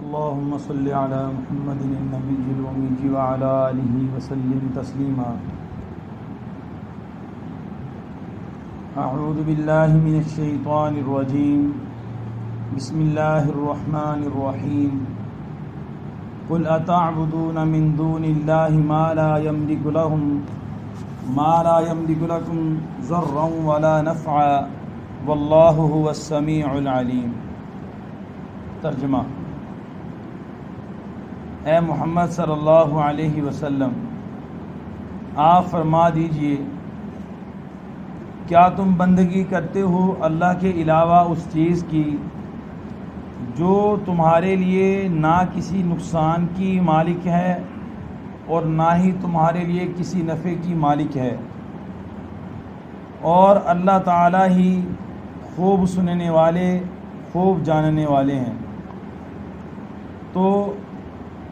اللهم صل على محمد النبي الأمي وعلى آله وسلم تسليما. أعوذ بالله من الشيطان الرجيم. بسم الله الرحمن الرحيم. قل أتعبدون من دون الله ما لا يملك لكم ضرا ولا نفعا والله هو السميع العليم. ترجمہ: اے محمد صلی اللہ علیہ وسلم، آپ فرما دیجئے، کیا تم بندگی کرتے ہو اللہ کے علاوہ اس چیز کی جو تمہارے لیے نہ کسی نقصان کی مالک ہے اور نہ ہی تمہارے لیے کسی نفع کی مالک ہے، اور اللہ تعالی ہی خوب سننے والے خوب جاننے والے ہیں. تو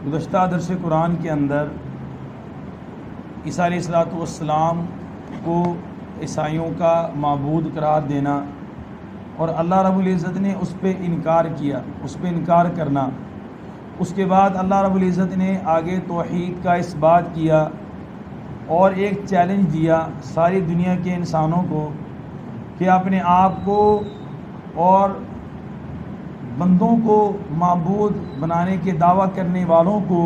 گزشتہ درس قرآن کے اندر عیسیٰ علیہ السلام کو عیسائیوں کا معبود قرار دینا اور اللہ رب العزت نے اس پہ انکار کیا، اس پہ انکار کرنا، اس کے بعد اللہ رب العزت نے آگے توحید کا اس بات کیا اور ایک چیلنج دیا ساری دنیا کے انسانوں کو کہ اپنے آپ کو اور بندوں کو معبود بنانے کے دعویٰ کرنے والوں کو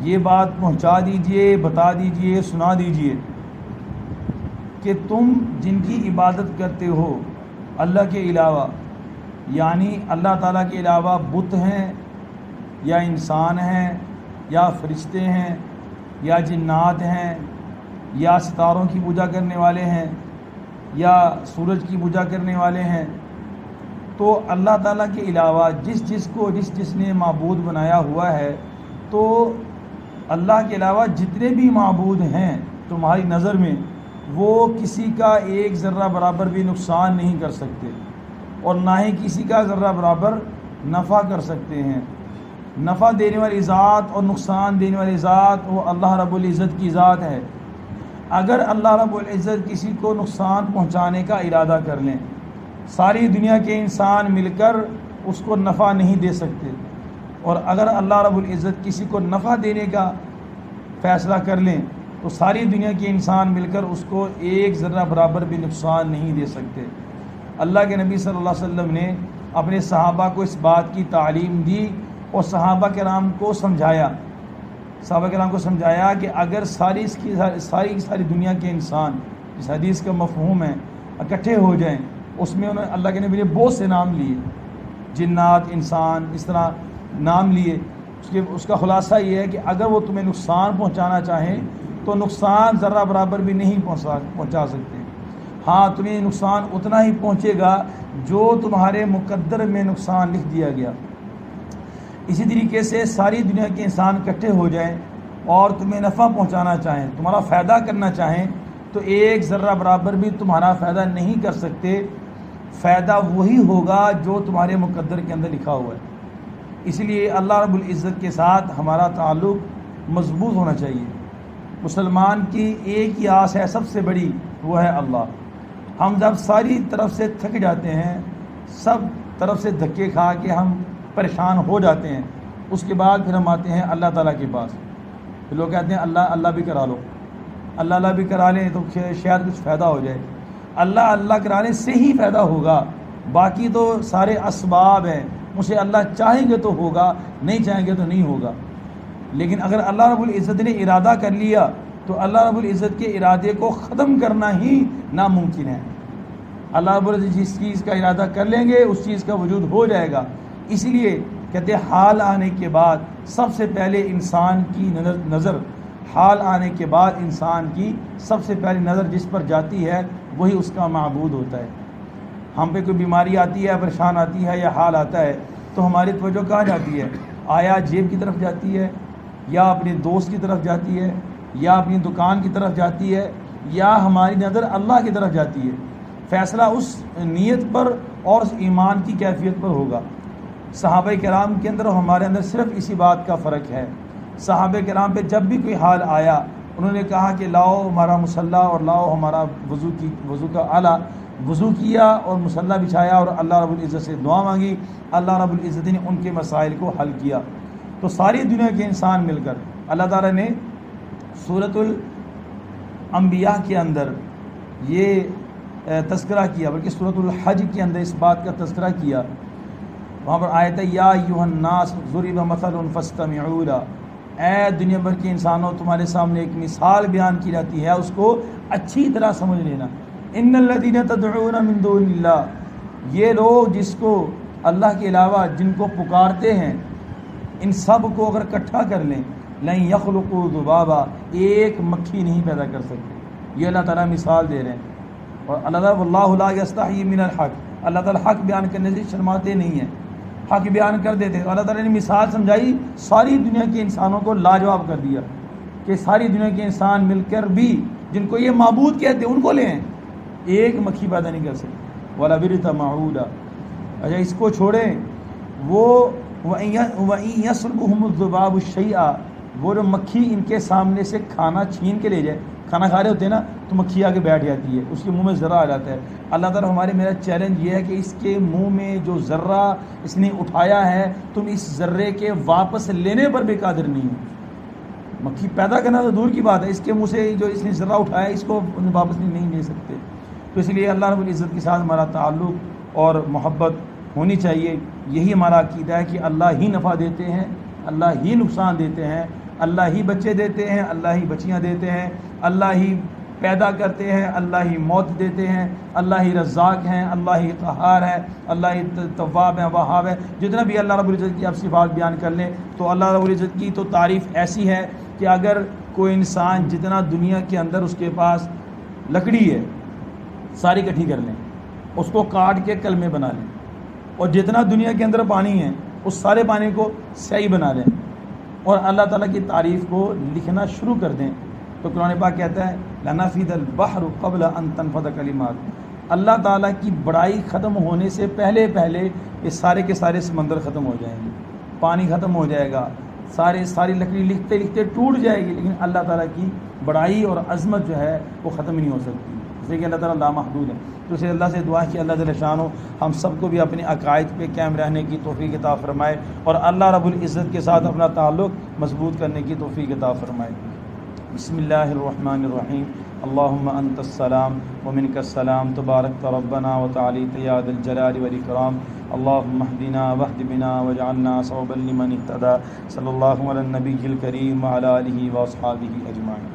یہ بات پہنچا دیجئے، بتا دیجئے، سنا دیجئے کہ تم جن کی عبادت کرتے ہو اللہ کے علاوہ، یعنی اللہ تعالیٰ کے علاوہ بت ہیں یا انسان ہیں یا فرشتے ہیں یا جنات ہیں یا ستاروں کی پوجا کرنے والے ہیں یا سورج کی پوجا کرنے والے ہیں، تو اللہ تعالیٰ کے علاوہ جس نے معبود بنایا ہوا ہے، تو اللہ کے علاوہ جتنے بھی معبود ہیں تمہاری نظر میں، وہ کسی کا ایک ذرہ برابر بھی نقصان نہیں کر سکتے اور نہ ہی کسی کا ذرہ برابر نفع کر سکتے ہیں. نفع دینے والی ذات اور نقصان دینے والی ذات وہ اللہ رب العزت کی ذات ہے. اگر اللہ رب العزت کسی کو نقصان پہنچانے کا ارادہ کر لیں، ساری دنیا کے انسان مل کر اس کو نفع نہیں دے سکتے، اور اگر اللہ رب العزت کسی کو نفع دینے کا فیصلہ کر لیں تو ساری دنیا کے انسان مل کر اس کو ایک ذرہ برابر بھی نقصان نہیں دے سکتے. اللہ کے نبی صلی اللہ علیہ وسلم نے اپنے صحابہ کو اس بات کی تعلیم دی اور صحابہ کرام کو سمجھایا کہ اگر ساری دنیا کے انسان، اس حدیث کا مفہوم ہے، اکٹھے ہو جائیں، اس میں انہوں نے اللہ کے نبی نے بہت سے نام لیے، جنات، انسان، اس طرح نام لیے. اس کا خلاصہ یہ ہے کہ اگر وہ تمہیں نقصان پہنچانا چاہیں تو نقصان ذرہ برابر بھی نہیں پہنچا سکتے. ہاں، تمہیں نقصان اتنا ہی پہنچے گا جو تمہارے مقدر میں نقصان لکھ دیا گیا. اسی طریقے سے ساری دنیا کے انسان اکٹھے ہو جائیں اور تمہیں نفع پہنچانا چاہیں، تمہارا فائدہ کرنا چاہیں، تو ایک ذرہ برابر بھی تمہارا فائدہ نہیں کر سکتے. فائدہ وہی ہوگا جو تمہارے مقدر کے اندر لکھا ہوا ہے. اس لیے اللہ رب العزت کے ساتھ ہمارا تعلق مضبوط ہونا چاہیے. مسلمان کی ایک ہی آس ہے سب سے بڑی، وہ ہے اللہ. ہم جب ساری طرف سے تھک جاتے ہیں، سب طرف سے دھکے کھا کے ہم پریشان ہو جاتے ہیں، اس کے بعد پھر ہم آتے ہیں اللہ تعالیٰ کے پاس. پھر لوگ کہتے ہیں اللہ بھی کرا لو، اللہ بھی کرا لیں تو شاید کچھ فائدہ ہو جائے. اللہ کرانے سے ہی فائدہ ہوگا، باقی تو سارے اسباب ہیں. مجھے اللہ چاہیں گے تو ہوگا، نہیں چاہیں گے تو نہیں ہوگا. لیکن اگر اللہ رب العزت نے ارادہ کر لیا تو اللہ رب العزت کے ارادے کو ختم کرنا ہی ناممکن ہے. اللہ رب العزت جس چیز کا ارادہ کر لیں گے اس چیز کا وجود ہو جائے گا. اس لیے کہتے ہیں حال آنے کے بعد سب سے پہلے انسان کی نظر حال آنے کے بعد انسان کی سب سے پہلی نظر جس پر جاتی ہے وہی اس کا معبود ہوتا ہے. ہم پہ کوئی بیماری آتی ہے، پریشان آتی ہے یا حال آتا ہے تو ہماری توجہ کہاں جاتی ہے؟ آیا جیب کی طرف جاتی ہے، یا اپنے دوست کی طرف جاتی ہے، یا اپنی دکان کی طرف جاتی ہے، یا ہماری نظر اللہ کی طرف جاتی ہے؟ فیصلہ اس نیت پر اور اس ایمان کی کیفیت پر ہوگا. صحابہ کرام کے اندر اور ہمارے اندر صرف اسی بات کا فرق ہے. صحابہ کرام پہ جب بھی کوئی حال آیا انہوں نے کہا کہ لاؤ ہمارا مصلی اور لاؤ ہمارا وضو کا آلہ، وضو کیا اور مصلی بچھایا اور اللہ رب العزت سے دعا مانگی، اللہ رب العزت نے ان کے مسائل کو حل کیا۔ تو ساری دنیا کے انسان مل کر اللہ تعالیٰ نے سورۃ الانبیاء کے اندر یہ تذکرہ کیا، بلکہ سورۃ الحج کے اندر اس بات کا تذکرہ کیا۔ وہاں پر آیت ہے یا ایھا الناس ضرب مثل فاستمعوا لہ، اے دنیا بھر کے انسانوں تمہارے سامنے ایک مثال بیان کی جاتی ہے، اس کو اچھی طرح سمجھ لینا۔ ان الذین تدعون من دون اللہ، یہ لوگ جس کو اللہ کے علاوہ جن کو پکارتے ہیں، ان سب کو اگر اکٹھا کر لیں، لن یخلقوا ذبابا، ایک مکھی نہیں پیدا کر سکتے۔ یہ اللہ تعالیٰ مثال دے رہے ہیں۔ اور اللہ تعالیٰ واللہ لا یستحیی من الحق، اللہ تعالیٰ حق بیان کرنے سے شرماتے نہیں ہیں، حق بیان کر دیتے ہیں۔ اللہ تعالیٰ نے مثال سمجھائی، ساری دنیا کے انسانوں کو لاجواب کر دیا کہ ساری دنیا کے انسان مل کر بھی جن کو یہ معبود کہتے ہیں ان کو لے ہیں، ایک مکھی پیدا نہیں کر سکتے۔ وَلَا بِرْتَ مَعُودًا، اچھا اس کو چھوڑیں، وہ وَإِن يَسْلُبْهُمُ الذُّبَابُ شَيْئًا، وہ جو مکھی ان کے سامنے سے کھانا چھین کے لے جائے، کھانا کھا رہے ہوتے ہیں نا تو مکھی آ کے بیٹھ جاتی ہے، اس کے منہ میں ذرہ آ جاتا ہے۔ اللہ تعالیٰ ہمارے میرا چیلنج یہ ہے کہ اس کے منہ میں جو ذرہ اس نے اٹھایا ہے تم اس ذرے کے واپس لینے پر بھی قادر نہیں ہو۔ مکھی پیدا کرنا تو دور کی بات ہے، اس کے منہ سے جو اس نے ذرہ اٹھایا اس کو واپس نہیں لے سکتے۔ تو اس لیے اللہ رب العزت کے ساتھ ہمارا تعلق اور محبت ہونی چاہیے۔ یہی ہمارا عقیدہ ہے کہ اللہ ہی نفع دیتے ہیں، اللہ ہی نقصان دیتے ہیں، اللہ ہی بچے دیتے ہیں، اللہ ہی بچیاں دیتے ہیں، اللہ ہی پیدا کرتے ہیں، اللہ ہی موت دیتے ہیں، اللہ ہی رزاق ہیں، اللہ ہی قہار ہے، اللہ ہی تواب ہے، وہاب ہے۔ جتنا بھی اللہ رب العزت کی آپ صفات بیان کر لیں تو اللہ رب العزت کی تو تعریف ایسی ہے کہ اگر کوئی انسان جتنا دنیا کے اندر اس کے پاس لکڑی ہے ساری اکٹھی کر لیں، اس کو کاٹ کے کلمے بنا لیں، اور جتنا دنیا کے اندر پانی ہے اس سارے پانی کو سیاہی بنا لیں اور اللہ تعالیٰ کی تعریف کو لکھنا شروع کر دیں، تو قرآن پاک کہتا ہے لَنَفِدَ الْبَحْرُ قَبْلَ أَن تَنْفَدَ كَلِمَاتُ، اللہ تعالیٰ کی بڑائی ختم ہونے سے پہلے یہ سارے کے سارے سمندر ختم ہو جائیں گے، پانی ختم ہو جائے گا، ساری لکڑی لکھتے لکھتے ٹوٹ جائے گی، لیکن اللہ تعالیٰ کی بڑائی اور عظمت جو ہے وہ ختم ہی نہیں ہو سکتی، اس لیے کہ اللہ تعالیٰ لامحدود ہے۔ تو اسے اللہ سے دعا کہ اللہ جل شانہ ہم سب کو بھی اپنے عقائد پہ قائم رہنے کی توفیق عطا فرمائے اور اللہ رب العزت کے ساتھ اپنا تعلق مضبوط کرنے کی توفیق عطا فرمائے۔ بسم اللہ الرحمن الرحیم، اللہم انت السلام ومنک السلام، تبارک ربنا وتعالیت یا ذا الجلال والاکرام، اللہم اہدنا واہد بنا واجعلنا صوبا لمن اہتدی، صلی اللہ علی النبی الکریم وعلی آلہ واصحابہ اجمعین۔